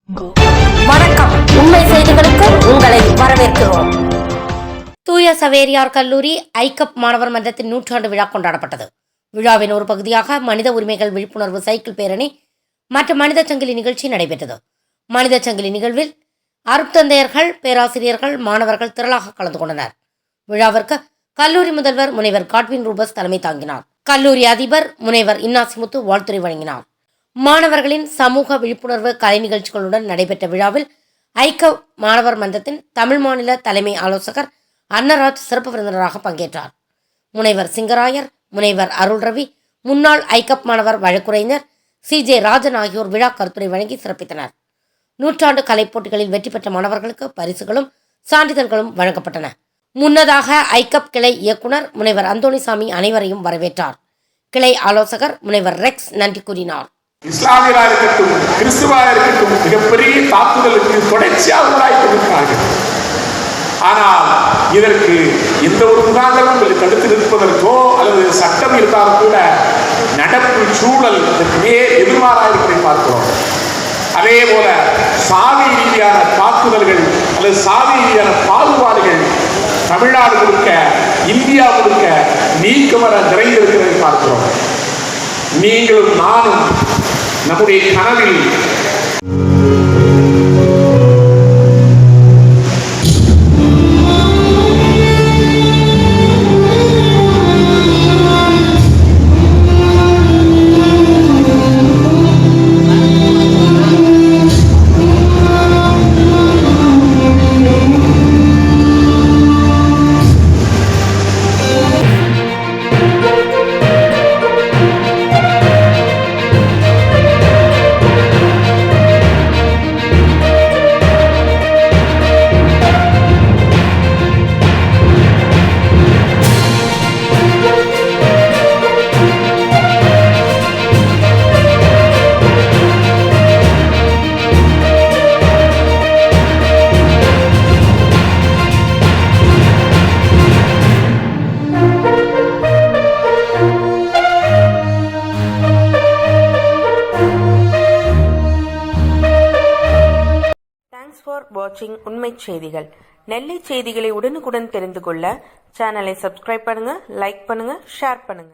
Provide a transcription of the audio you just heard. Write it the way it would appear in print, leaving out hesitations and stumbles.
வணக்கம். உண்மை செய்திகளுக்கு உங்களை வரவேற்கிறோம். தூய சவேரியார் கல்லூரி ஐகப் மாணவர் மன்றத்தின் 100ஆண்டு விழா கொண்டாடப்பட்டது. விழாவின் ஒரு பகுதியாக மனித உரிமைகள் விழிப்புணர்வு சைக்கிள் பேரணி மற்றும் மனித சங்கிலி நிகழ்ச்சி நடைபெற்றது. மனித சங்கிலி நிகழ்வில் அருட்தந்தையர்கள், பேராசிரியர்கள், மாணவர்கள் திரளாக கலந்து கொண்டனர். விழாவிற்கு கல்லூரி முதல்வர் முனைவர் காட்வின் ரூபஸ் தலைமை தாங்கினார். கல்லூரி அதிபர் முனைவர் இன்னாசிமுத்து வாழ்த்துரை வழங்கினார். மாணவர்களின் சமூக விழிப்புணர்வு கலை நிகழ்ச்சிகளுடன் நடைபெற்ற விழாவில் ஐகப் மாணவர் மன்றத்தின் தமிழ் மாநில தலைமை ஆலோசகர் அன்னராஜ் சிறப்பு விருந்தினராக பங்கேற்றார். முனைவர் சிங்கராயர், முனைவர் அருள் ரவி, முன்னாள் ஐகப் மாணவர் வழக்குரைஞர் CJ ராஜன் ஆகியோர் விழா கருத்துரை வழங்கி சிறப்பித்தனர். 100ஆண்டு கலைப் போட்டிகளில் வெற்றி பெற்ற மாணவர்களுக்கு பரிசுகளும் சான்றிதழ்களும் வழங்கப்பட்டன. முன்னதாக ஐகப் கிளை இயக்குனர் முனைவர் அந்தோணிசாமி அனைவரையும் வரவேற்றார். கிளை ஆலோசகர் முனைவர் ரெக்ஸ் நன்றி கூறினார். இஸ்லாமியராக இருக்கட்டும், கிறிஸ்துவாக இருக்கட்டும், மிகப்பெரிய தாக்குதலுக்கு தொடர்ச்சியாக உண்டாயிருக்கிறார்கள். ஆனால் இதற்கு எந்த ஒரு முகாந்திரமும் தடுத்து நிற்பதற்கோ அல்லது சட்டம் இருந்தாலும் கூட நடப்பு சூழல் இதற்கு எதிர்மாறாக இருப்பதை பார்க்கிறோம். அதே போல சாதி ரீதியான தாக்குதல்கள் அல்லது சாதி ரீதியான பாகுபாடுகள் தமிழ்நாடு முழுக்க, இந்தியா முழுக்க நீக்கமர நிறைந்திருக்கிறதை பார்க்கிறோம். நீங்களும் நானும் நம்முடைய கனவில் ஃபார் வாட்சிங் உண்மை செய்திகள். நெல்லை செய்திகளை உடனுக்குடன் தெரிந்து கொள்ள சேனலை சப்ஸ்கிரைப் பண்ணுங்க, லைக் பண்ணுங்க, ஷேர் பண்ணுங்க.